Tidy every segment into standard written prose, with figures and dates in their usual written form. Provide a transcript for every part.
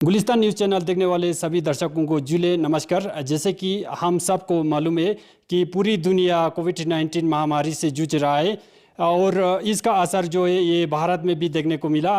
Gulistan news channel देखने वाले सभी दर्शकों को जुले नमस्कार। जैसे कि हम सबको मालूम है कि पूरी दुनिया कोविड-19 महामारी से जूझ रहा है और इसका असर जो है ये भारत में भी देखने को मिला।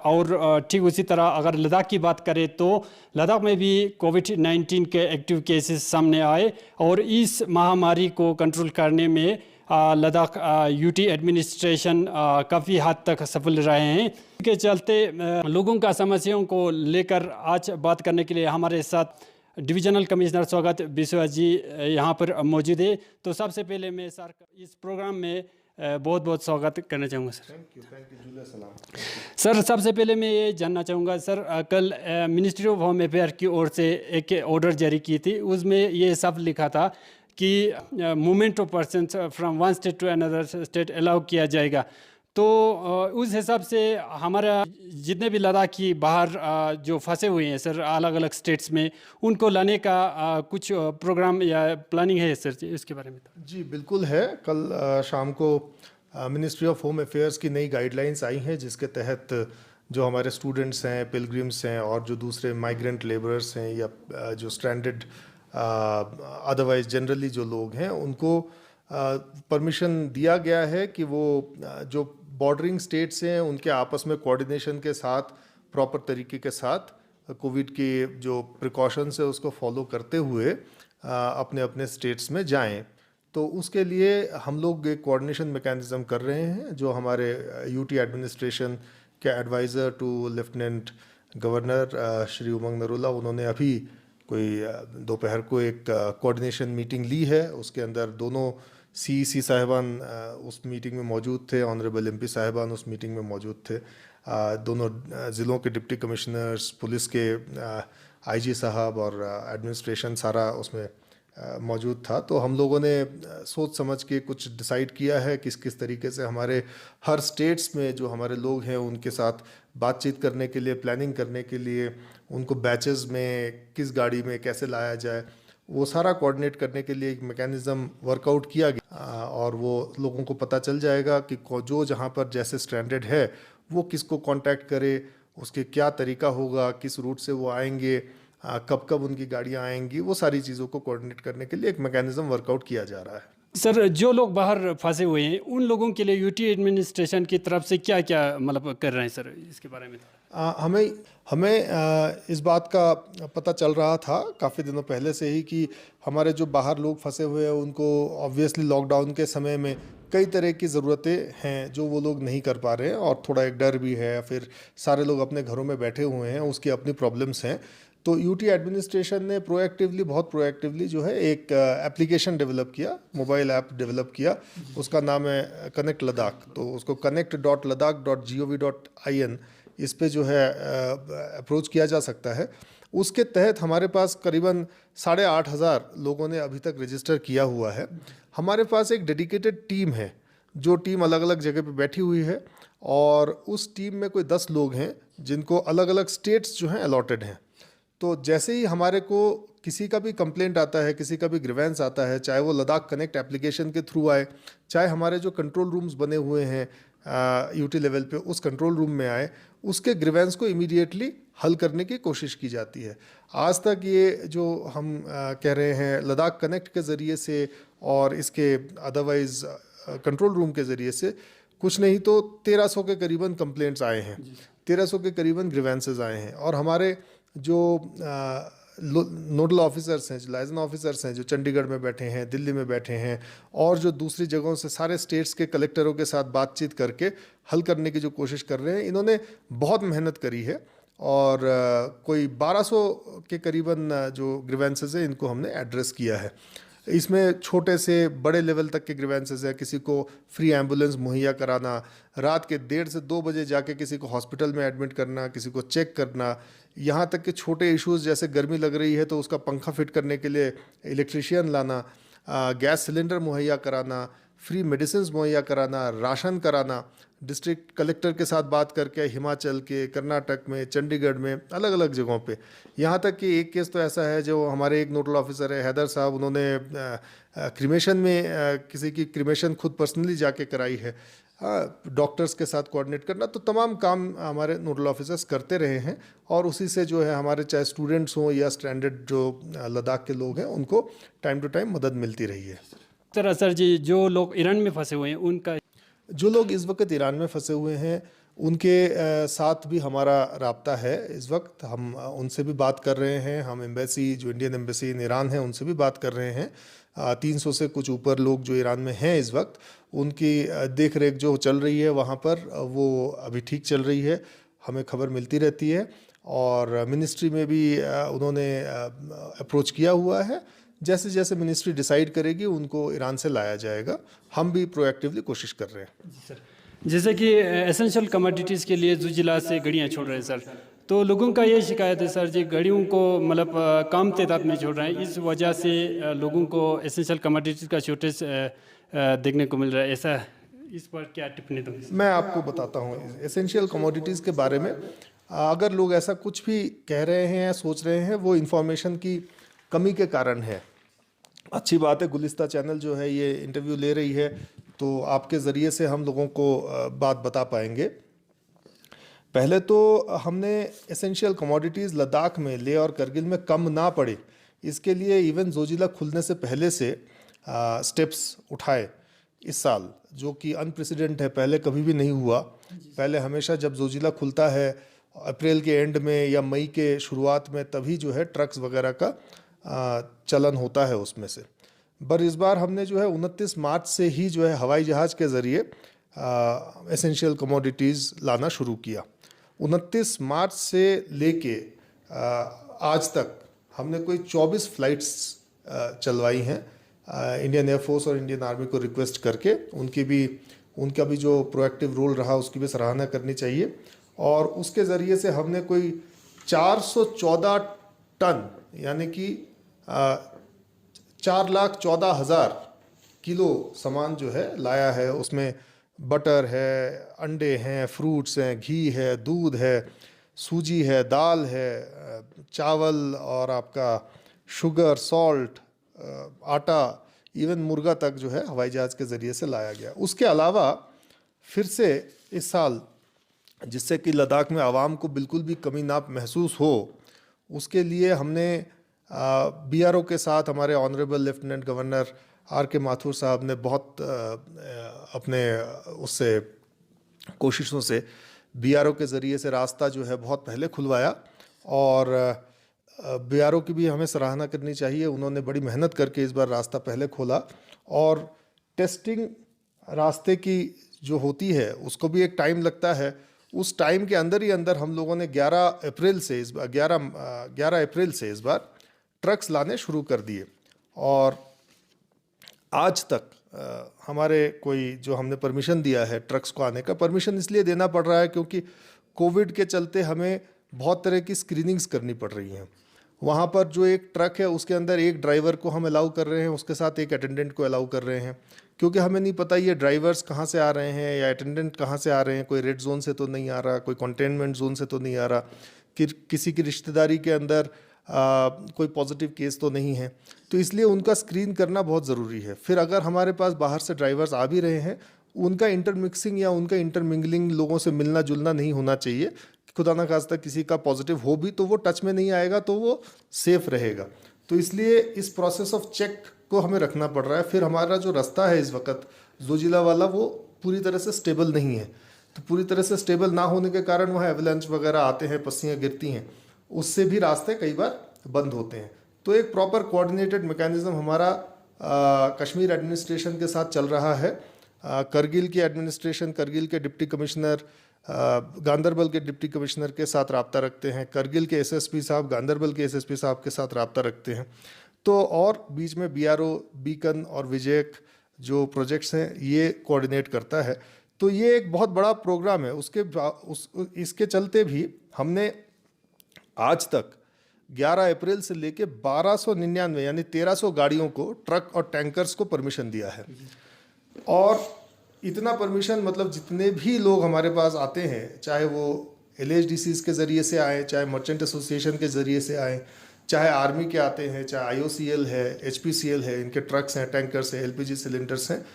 और ठीक उसी तरह अगर लद्दाख की बात करें तो लद्दाख में भी कोविड-19 के एक्टिव केसेस सामने आए और इस महामारी को कंट्रोल करने में लद्दाख यूटी एडमिनिस्ट्रेशन काफ़ी हद तक सफल रहे हैं। के चलते लोगों का समस्याओं को लेकर आज बात करने के लिए हमारे साथ डिविजनल कमिश्नर स्वागत बिस्वा जी यहाँ पर मौजूद है। तो सबसे पहले मैं सर इस प्रोग्राम में बहुत बहुत स्वागत करना चाहूँगा सर। थैंक यू जुले सलाम। सर सबसे पहले मैं ये जानना चाहूँगा सर, कल मिनिस्ट्री ऑफ होम अफेयर की ओर से एक ऑर्डर जारी की थी, उसमें ये सब लिखा था कि movement of persons from one state to another state allow किया जाएगा। तो उस हिसाब से हमारा जितने भी लद्दाखी बाहर जो फंसे हुए हैं सर अलग अलग स्टेट्स में, उनको लाने का कुछ प्रोग्राम या प्लानिंग है सर जी, इसके बारे में? जी बिल्कुल है। कल शाम को मिनिस्ट्री ऑफ होम अफेयर्स की नई गाइडलाइंस आई हैं, जिसके तहत जो हमारे स्टूडेंट्स हैं, पिलग्रिम्स हैं और जो दूसरे माइग्रेंट लेबरर्स हैं या जो स्ट्रैंडेड अदरवाइज जनरली जो लोग हैं, उनको परमिशन दिया गया है कि वो जो बॉर्डरिंग स्टेट्स हैं उनके आपस में कोऑर्डिनेशन के साथ प्रॉपर तरीके के साथ कोविड के जो प्रिकॉशंस है उसको फॉलो करते हुए अपने अपने स्टेट्स में जाएं। तो उसके लिए हम लोग एक कोऑर्डिनेशन मैकेनिज्म कर रहे हैं, जो हमारे यूटी एडमिनिस्ट्रेशन के adviser to lieutenant governor Shri Umang Narula, उन्होंने अभी कोई दोपहर को एक कोऑर्डिनेशन मीटिंग ली है। उसके अंदर दोनों सीईसी साहिबान उस मीटिंग में मौजूद थे, ऑनरेबल एमपी साहिबान उस मीटिंग में मौजूद थे, दोनों ज़िलों के डिप्टी कमिश्नर्स, पुलिस के आईजी साहब और एडमिनिस्ट्रेशन सारा उसमें मौजूद था। तो हम लोगों ने सोच समझ के कुछ डिसाइड किया है किस किस तरीके से हमारे हर स्टेट्स में जो हमारे लोग हैं उनके साथ बातचीत करने के लिए, प्लानिंग करने के लिए, उनको बैचेस में किस गाड़ी में कैसे लाया जाए, वो सारा कोऑर्डिनेट करने के लिए एक मैकेनिज़्म वर्कआउट किया गया। और वो लोगों को पता चल जाएगा कि जो जहाँ पर जैसे स्ट्रैंडेड है वो किसको कांटेक्ट करे, उसके क्या तरीका होगा, किस रूट से वो आएंगे, कब कब उनकी गाड़ियाँ आएंगी, वो सारी चीज़ों को कोऑर्डिनेट करने के लिए एक मैकेनिज़्म वर्कआउट किया जा रहा है। सर जो लोग बाहर फंसे हुए हैं उन लोगों के लिए यूटी एडमिनिस्ट्रेशन की तरफ से क्या क्या मतलब कर रहे हैं सर, इसके बारे में? हमें इस बात का पता चल रहा था काफ़ी दिनों पहले से ही कि हमारे जो बाहर लोग फंसे हुए हैं उनको ऑब्वियसली लॉकडाउन के समय में कई तरह की ज़रूरतें हैं जो वो लोग नहीं कर पा रहे हैं, और थोड़ा एक डर भी है, फिर सारे लोग अपने घरों में बैठे हुए हैं, उसकी अपनी प्रॉब्लम्स हैं। तो यूटी एडमिनिस्ट्रेशन ने बहुत प्रोएक्टिवली जो है एक एप्लीकेशन डेवलप किया, मोबाइल ऐप डेवलप किया, उसका नाम है कनेक्ट लद्दाख। तो उसको connect.ladakh.gov.in इस पे जो है अप्रोच किया जा सकता है। उसके तहत हमारे पास करीबन 8,500 लोगों ने अभी तक रजिस्टर किया हुआ है। हमारे पास एक डेडिकेटेड टीम है, जो टीम अलग अलग जगह पे बैठी हुई है, और उस टीम में कोई 10 लोग हैं जिनको अलग अलग स्टेट्स जो हैं अलॉटेड हैं। तो जैसे ही हमारे को किसी का भी कंप्लेंट आता है, किसी का भी ग्रीवेंस आता है, चाहे वो लद्दाख कनेक्ट एप्लीकेशन के थ्रू आए, चाहे हमारे जो कंट्रोल रूम्स बने हुए हैं यूटी लेवल पे उस कंट्रोल रूम में आए, उसके ग्रीवेंस को इमीडिएटली हल करने की कोशिश की जाती है। आज तक ये जो हम कह रहे हैं लद्दाख कनेक्ट के ज़रिए से और इसके अदरवाइज़ कंट्रोल रूम के ज़रिए से कुछ नहीं तो 1300 के करीबन कंप्लेंट्स आए हैं, 1300 के करीबन ग्रीवेंसेस आए हैं। और हमारे जो नोडल ऑफिसर्स हैं, जो लाइजन ऑफिसर्स हैं, जो चंडीगढ़ में बैठे हैं, दिल्ली में बैठे हैं, और जो दूसरी जगहों से सारे स्टेट्स के कलेक्टरों के साथ बातचीत करके हल करने की जो कोशिश कर रहे हैं, इन्होंने बहुत मेहनत करी है। और कोई 1200 के करीबन जो ग्रीवेंसेस हैं इनको हमने एड्रेस किया है। इसमें छोटे से बड़े लेवल तक के ग्रीवेंसेस है, किसी को फ्री एम्बुलेंस मुहैया कराना, रात के 1:30 से 2 बजे जाके किसी को हॉस्पिटल में एडमिट करना, किसी को चेक करना, यहाँ तक कि छोटे इश्यूज़ जैसे गर्मी लग रही है तो उसका पंखा फिट करने के लिए इलेक्ट्रिशियन लाना, गैस सिलेंडर मुहैया कराना, फ्री मेडिसिन मुहैया कराना, राशन कराना, डिस्ट्रिक्ट कलेक्टर के साथ बात करके हिमाचल के, कर्नाटक में, चंडीगढ़ में, अलग अलग जगहों पे। यहाँ तक कि एक केस तो ऐसा है, जो हमारे एक नोडल ऑफिसर है हैदर साहब, उन्होंने क्रीमेशन में किसी की क्रीमेशन खुद पर्सनली जाके कराई है। हाँ, डॉक्टर्स के साथ कोऑर्डिनेट करना, तो तमाम काम हमारे नोडल ऑफिसर्स करते रहे हैं और उसी से जो है हमारे चाहे स्टूडेंट्स हों या स्ट्रैंडेड जो लद्दाख के लोग हैं उनको टाइम टू टाइम मदद मिलती रही है। सर असर जी, जो लोग ईरान में फंसे हुए हैं उनका जो लोग इस वक्त ईरान में फंसे हुए हैं उनके साथ भी हमारा राब्ता है। इस वक्त हम उनसे भी बात कर रहे हैं। हम एम्बेसी, जो इंडियन एम्बेसी इन ईरान है, उनसे भी बात कर रहे हैं। 300 से कुछ ऊपर लोग जो ईरान में हैं इस वक्त, उनकी देख रेख जो चल रही है वहाँ पर, वो अभी ठीक चल रही है। हमें खबर मिलती रहती है और मिनिस्ट्री में भी उन्होंने अप्रोच किया हुआ है। जैसे जैसे मिनिस्ट्री डिसाइड करेगी उनको ईरान से लाया जाएगा। हम भी प्रोएक्टिवली कोशिश कर रहे हैं। सर, जैसे कि एसेंशियल कमोडिटीज़ के लिए जुजिला से गाड़ियाँ छोड़ रहे हैं सर, तो लोगों का ये शिकायत है सर जी, गाड़ियों को मतलब कम तादाद में छोड़ रहे हैं, इस वजह से लोगों को एसेंशियल कमोडिटीज़ का शॉर्टेज देखने को मिल रहा है। ऐसा, इस पर क्या टिप्पणी दूँगी? मैं आपको बताता हूँ एसेंशियल कमोडिटीज़ के बारे में। अगर लोग ऐसा कुछ भी कह रहे हैं या सोच रहे हैं, वो इन्फॉर्मेशन की कमी के कारण है। अच्छी बात है, गुलिस्ता चैनल जो है ये इंटरव्यू ले रही है, तो आपके ज़रिए से हम लोगों को बात बता पाएंगे। पहले तो हमने एसेंशियल कमोडिटीज़ लद्दाख में, लेह और करगिल में कम ना पड़े, इसके लिए इवन जोजिला खुलने से पहले से स्टेप्स उठाए इस साल, जो कि अनप्रेसिडेंट है, पहले कभी भी नहीं हुआ। पहले हमेशा जब जोजिला खुलता है अप्रैल के एंड में या मई के शुरुआत में, तभी जो है ट्रक्स वगैरह का चलन होता है उसमें से। पर इस बार हमने जो है 29 मार्च से ही जो है हवाई जहाज़ के ज़रिए एसेंशियल कमोडिटीज़ लाना शुरू किया। 29 मार्च से लेके आज तक हमने कोई 24 फ्लाइट्स चलवाई हैं इंडियन एयरफोर्स और इंडियन आर्मी को रिक्वेस्ट करके। उनका भी जो प्रोएक्टिव रोल रहा उसकी भी सराहना करनी चाहिए। और उसके ज़रिए से हमने कोई 414 टन यानी कि 4,14,000 किलो सामान जो है लाया है। उसमें बटर है, अंडे हैं, फ्रूट्स हैं, घी है, दूध है, सूजी है, दाल है, चावल और आपका शुगर, सॉल्ट, आटा, इवन मुर्गा तक जो है हवाई जहाज़ के ज़रिए से लाया गया। उसके अलावा फिर से इस साल, जिससे कि लद्दाख में आवाम को बिल्कुल भी कमी ना महसूस हो, उसके लिए हमने BRO के साथ, हमारे honourable lieutenant governor RK Mathur साहब ने बहुत अपने उससे कोशिशों से BRO के ज़रिए से रास्ता जो है बहुत पहले खुलवाया। और BRO की भी हमें सराहना करनी चाहिए, उन्होंने बड़ी मेहनत करके इस बार रास्ता पहले खोला। और टेस्टिंग रास्ते की जो होती है उसको भी एक टाइम लगता है। उस टाइम के अंदर ही अंदर हम लोगों ने 11 अप्रैल से इस बार ट्रक्स लाने शुरू कर दिए। और आज तक हमारे कोई जो हमने परमिशन दिया है ट्रक्स को आने का, परमिशन इसलिए देना पड़ रहा है क्योंकि कोविड के चलते हमें बहुत तरह की स्क्रीनिंग्स करनी पड़ रही हैं। वहाँ पर जो एक ट्रक है उसके अंदर एक ड्राइवर को हम अलाउ कर रहे हैं, उसके साथ एक अटेंडेंट को अलाउ कर रहे हैं, क्योंकि हमें नहीं पता ये ड्राइवर्स कहाँ से आ रहे हैं या अटेंडेंट कहाँ से आ रहे हैं। कोई रेड जोन से तो नहीं आ रहा, कोई कंटेनमेंट जोन से तो नहीं आ रहा, कि किसी की रिश्तेदारी के अंदर कोई पॉजिटिव केस तो नहीं है। तो इसलिए उनका स्क्रीन करना बहुत ज़रूरी है। फिर अगर हमारे पास बाहर से ड्राइवर्स आ भी रहे हैं, उनका इंटरमिक्सिंग या उनका इंटरमिंगलिंग, लोगों से मिलना जुलना नहीं होना चाहिए। खुदा ना खास्ता किसी का पॉजिटिव हो भी तो वो टच में नहीं आएगा, तो वो सेफ रहेगा। तो इसलिए इस प्रोसेस ऑफ चेक को हमें रखना पड़ रहा है। फिर हमारा जो रास्ता है इस वक्त जोजिला वाला, वो पूरी तरह से स्टेबल नहीं है। तो पूरी तरह से स्टेबल ना होने के कारण वहाँ एवलांच वगैरह आते हैं, पस्सियाँ गिरती हैं, उससे भी रास्ते कई बार बंद होते हैं। तो एक प्रॉपर कोऑर्डिनेटेड मैकेनिज्म हमारा कश्मीर एडमिनिस्ट्रेशन के साथ चल रहा है। करगिल की एडमिनिस्ट्रेशन, करगिल के डिप्टी कमिश्नर गांदरबल के डिप्टी कमिश्नर के साथ रब्ता रखते हैं, करगिल के SSP साहब गांदरबल के SSP साहब के साथ रब्ता रखते हैं। तो और बीच में BRO, बीकन और विजयक जो प्रोजेक्ट्स हैं ये कोऑर्डिनेट करता है। तो ये एक बहुत बड़ा प्रोग्राम है। इसके चलते भी हमने आज तक 11 अप्रैल से लेके 1299 यानी 1300 गाड़ियों को, ट्रक और टैंकर्स को परमिशन दिया है। और इतना परमिशन मतलब जितने भी लोग हमारे पास आते हैं, चाहे वो LHDCs के ज़रिए से आए, चाहे मर्चेंट एसोसिएशन के ज़रिए से आए, चाहे आर्मी के आते हैं, चाहे IOCL है, HPCL है, इनके ट्रक्स हैं, टैंकर्स हैं, LPG सिलेंडर्स हैं,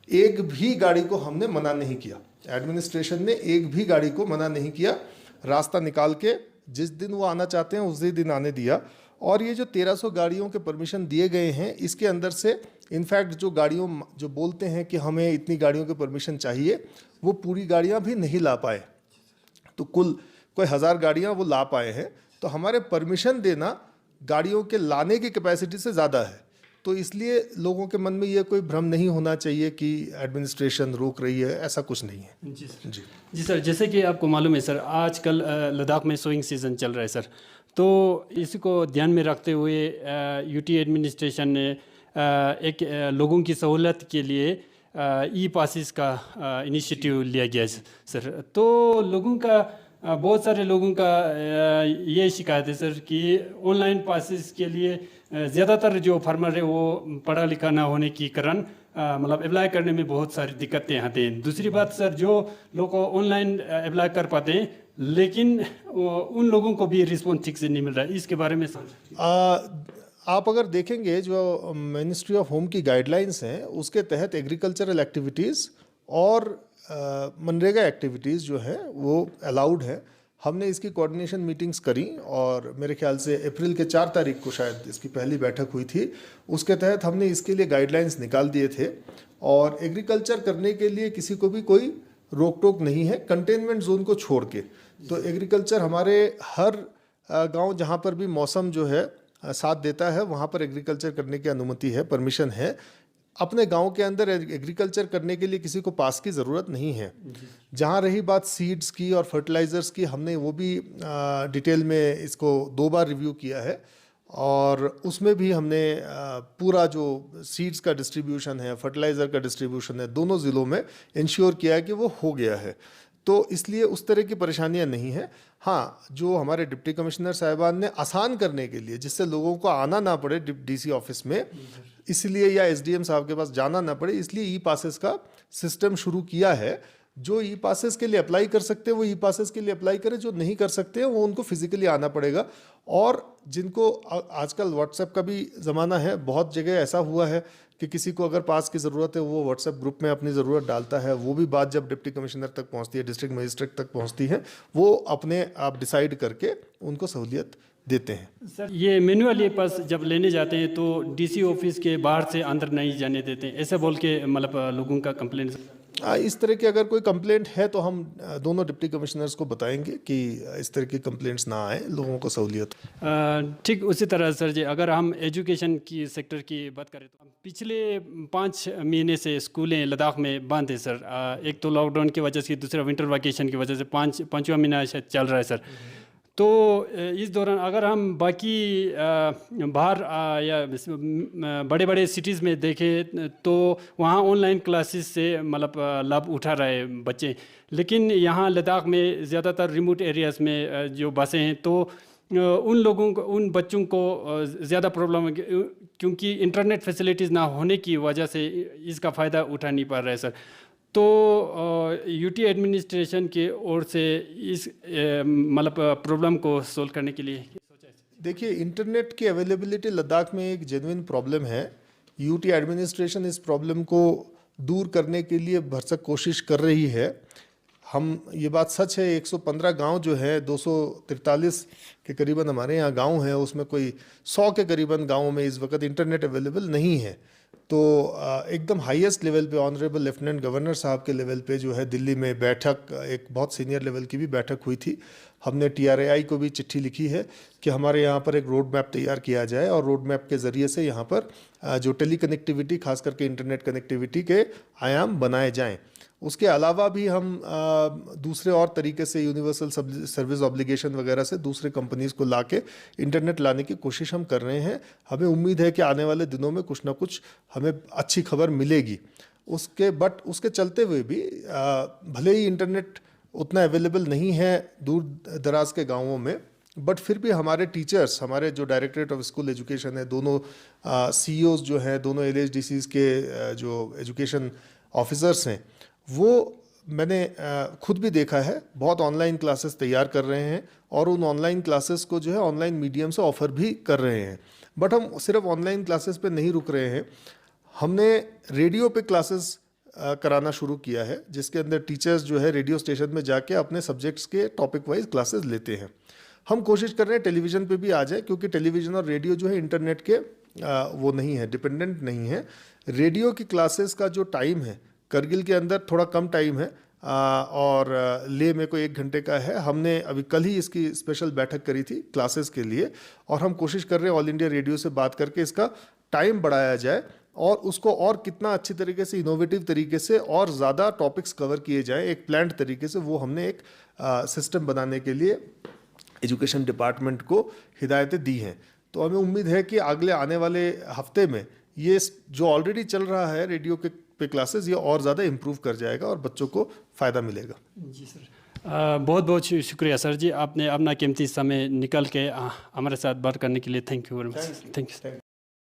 एक भी गाड़ी को हमने मना नहीं किया। एडमिनिस्ट्रेशन ने एक भी गाड़ी को मना नहीं किया, रास्ता निकाल के जिस दिन वो आना चाहते हैं उसी दिन आने दिया। और ये जो 1300 गाड़ियों के परमिशन दिए गए हैं, इसके अंदर से इनफैक्ट जो गाड़ियों जो बोलते हैं कि हमें इतनी गाड़ियों के परमिशन चाहिए, वो पूरी गाड़ियाँ भी नहीं ला पाए। तो कुल कोई 1000 गाड़ियाँ वो ला पाए हैं। तो हमारे परमिशन देना गाड़ियों के लाने की कैपेसिटी से ज़्यादा है। तो इसलिए लोगों के मन में ये कोई भ्रम नहीं होना चाहिए कि एडमिनिस्ट्रेशन रोक रही है, ऐसा कुछ नहीं है। जी सर, जैसे कि आपको मालूम है सर, आजकल लद्दाख में सोइंग सीज़न चल रहा है सर, तो इसको ध्यान में रखते हुए यूटी एडमिनिस्ट्रेशन ने एक लोगों की सहूलत के लिए ई पासिस का इनिशिएटिव लिया गया है सर। तो लोगों का बहुत सारे लोगों का ये शिकायत है सर कि ऑनलाइन पासिस के लिए ज़्यादातर जो फार्मर है वो पढ़ा लिखा ना होने के कारण मतलब अप्लाई करने में बहुत सारी दिक्कतें आती हैं। दूसरी बात सर, जो लोग ऑनलाइन अप्लाई कर पाते हैं लेकिन उन लोगों को भी रिस्पॉन्स ठीक से नहीं मिल रहा है, इसके बारे में सर आप अगर देखेंगे जो मिनिस्ट्री ऑफ होम की गाइडलाइंस हैं, उसके तहत एग्रीकल्चरल एक्टिविटीज़ और मनरेगा एक्टिविटीज़ जो है वो अलाउड है। हमने इसकी कोऑर्डिनेशन मीटिंग्स करी और मेरे ख्याल से अप्रैल के 4 तारीख को शायद इसकी पहली बैठक हुई थी। उसके तहत हमने इसके लिए गाइडलाइंस निकाल दिए थे और एग्रीकल्चर करने के लिए किसी को भी कोई रोक टोक नहीं है, कंटेनमेंट जोन को छोड़ के। तो एग्रीकल्चर हमारे हर गांव जहां पर भी मौसम जो है साथ देता है, वहां पर एग्रीकल्चर करने की अनुमति है, परमिशन है। अपने गांव के अंदर एग्रीकल्चर करने के लिए किसी को पास की ज़रूरत नहीं है। जहां रही बात सीड्स की और फर्टिलाइज़र्स की, हमने वो भी डिटेल में इसको 2 बार रिव्यू किया है और उसमें भी हमने पूरा जो सीड्स का डिस्ट्रीब्यूशन है, फर्टिलाइज़र का डिस्ट्रीब्यूशन है, दोनों ज़िलों में इंश्योर किया है कि वो हो गया है। तो इसलिए उस तरह की परेशानियां नहीं है। हाँ, जो हमारे डिप्टी कमिश्नर साहिबान ने आसान करने के लिए, जिससे लोगों को आना ना पड़े डीसी ऑफिस में, इसलिए या एसडीएम साहब के पास जाना ना पड़े, इसलिए ई पासेस का सिस्टम शुरू किया है। जो ई पासेस के लिए अप्लाई कर सकते हैं वो ई पासेस के लिए अप्लाई करें, जो नहीं कर सकते हैं वो उनको फिजिकली आना पड़ेगा। और जिनको आजकल व्हाट्सएप का भी ज़माना है, बहुत जगह ऐसा हुआ है कि किसी को अगर पास की ज़रूरत है वो व्हाट्सएप ग्रुप में अपनी ज़रूरत डालता है, वो भी बात जब डिप्टी कमिश्नर तक पहुंचती है, डिस्ट्रिक्ट मजिस्ट्रेट तक पहुंचती है, वो अपने आप डिसाइड करके उनको सहूलियत देते हैं। सर, ये मैनुअली पास जब लेने जाते हैं तो डीसी ऑफिस के बाहर से अंदर नहीं जाने देते, ऐसा बोल के मतलब लोगों का कंप्लेंट। इस तरह की अगर कोई कंप्लेंट है तो हम दोनों डिप्टी कमिश्नर्स को बताएंगे कि इस तरह की कंप्लेंट्स ना आए, लोगों को सहूलियत। ठीक उसी तरह सर जी, अगर हम एजुकेशन की सेक्टर की बात करें तो पिछले 5 महीने से स्कूलें लद्दाख में बंद है सर। एक तो लॉकडाउन की वजह से, दूसरा विंटर वैकेशन की वजह से, पाँचवा महीना शायद चल रहा है सर। तो इस दौरान अगर हम बाकी बाहर या बड़े बड़े सिटीज़ में देखें तो वहाँ ऑनलाइन क्लासेस से मतलब लाभ उठा रहे बच्चे, लेकिन यहाँ लद्दाख में ज़्यादातर रिमोट एरियाज़ में जो बसें हैं तो उन लोगों को, उन बच्चों को ज़्यादा प्रॉब्लम है क्योंकि इंटरनेट फैसिलिटीज़ ना होने की वजह से इसका फ़ायदा उठा नहीं पा रहा है सर। तो यूटी एडमिनिस्ट्रेशन की ओर से इस मतलब प्रॉब्लम को सोल्व करने के लिए देखिए, इंटरनेट की अवेलेबिलिटी लद्दाख में एक जेन्युइन प्रॉब्लम है। यूटी एडमिनिस्ट्रेशन इस प्रॉब्लम को दूर करने के लिए भरसक कोशिश कर रही है। हम ये बात सच है, 115 गांव जो है, 243 के करीबन हमारे यहाँ गांव हैं, उसमें कोई 100 के करीबन गाँवों में इस वक्त इंटरनेट अवेलेबल नहीं है। तो एकदम हाईएस्ट लेवल पे ऑनरेबल लेफ्टिनेंट गवर्नर साहब के लेवल पे जो है दिल्ली में बैठक, एक बहुत सीनियर लेवल की भी बैठक हुई थी। हमने TRAI को भी चिट्ठी लिखी है कि हमारे यहाँ पर एक रोड मैप तैयार किया जाए और रोड मैप के ज़रिए से यहाँ पर जो टेली कनेक्टिविटी, खास करके इंटरनेट कनेक्टिविटी के आयाम बनाए जाएँ। उसके अलावा भी हम दूसरे और तरीके से यूनिवर्सल सर्विस ऑब्लिगेशन वगैरह से दूसरे कंपनीज़ को लाके इंटरनेट लाने की कोशिश हम कर रहे हैं। हमें उम्मीद है कि आने वाले दिनों में कुछ ना कुछ हमें अच्छी खबर मिलेगी। उसके चलते हुए भी भले ही इंटरनेट उतना अवेलेबल नहीं है दूर दराज के गाँवों में, बट फिर भी हमारे टीचर्स, हमारे जो डायरेक्टरेट ऑफ स्कूल एजुकेशन है, दोनों CEOs जो हैं, दोनों LHDCs के जो एजुकेशन ऑफिसर्स हैं, वो मैंने खुद भी देखा है, बहुत ऑनलाइन क्लासेस तैयार कर रहे हैं और उन ऑनलाइन क्लासेस को जो है ऑनलाइन मीडियम से ऑफ़र भी कर रहे हैं। बट हम सिर्फ ऑनलाइन क्लासेस पे नहीं रुक रहे हैं, हमने रेडियो पे क्लासेस कराना शुरू किया है, जिसके अंदर टीचर्स जो है रेडियो स्टेशन में जाके अपने सब्जेक्ट्स के टॉपिक वाइज क्लासेस लेते हैं। हम कोशिश कर रहे हैं टेलीविज़न पे भी आ जाए, क्योंकि टेलीविज़न और रेडियो जो है इंटरनेट के वो नहीं है, डिपेंडेंट नहीं है। रेडियो की क्लासेस का जो टाइम है करगिल के अंदर थोड़ा कम टाइम है और लेह में कोई 1 घंटे का है। हमने अभी कल ही इसकी स्पेशल बैठक करी थी क्लासेस के लिए, और हम कोशिश कर रहे हैं ऑल इंडिया रेडियो से बात करके इसका टाइम बढ़ाया जाए और उसको और कितना अच्छी तरीके से इनोवेटिव तरीके से और ज़्यादा टॉपिक्स कवर किए जाएँ एक प्लान्ड तरीके से, वो हमने एक सिस्टम बनाने के लिए एजुकेशन डिपार्टमेंट को हिदायतें दी हैं। तो हमें उम्मीद है कि अगले आने वाले हफ्ते में ये जो ऑलरेडी चल रहा है रेडियो के पे क्लासेस, ये और ज़्यादा इम्प्रूव कर जाएगा और बच्चों को फ़ायदा मिलेगा। जी सर, बहुत बहुत शुक्रिया सर जी, आपने अपना कीमती समय निकल के हमारे साथ बात करने के लिए। Thank you very much. Thank you.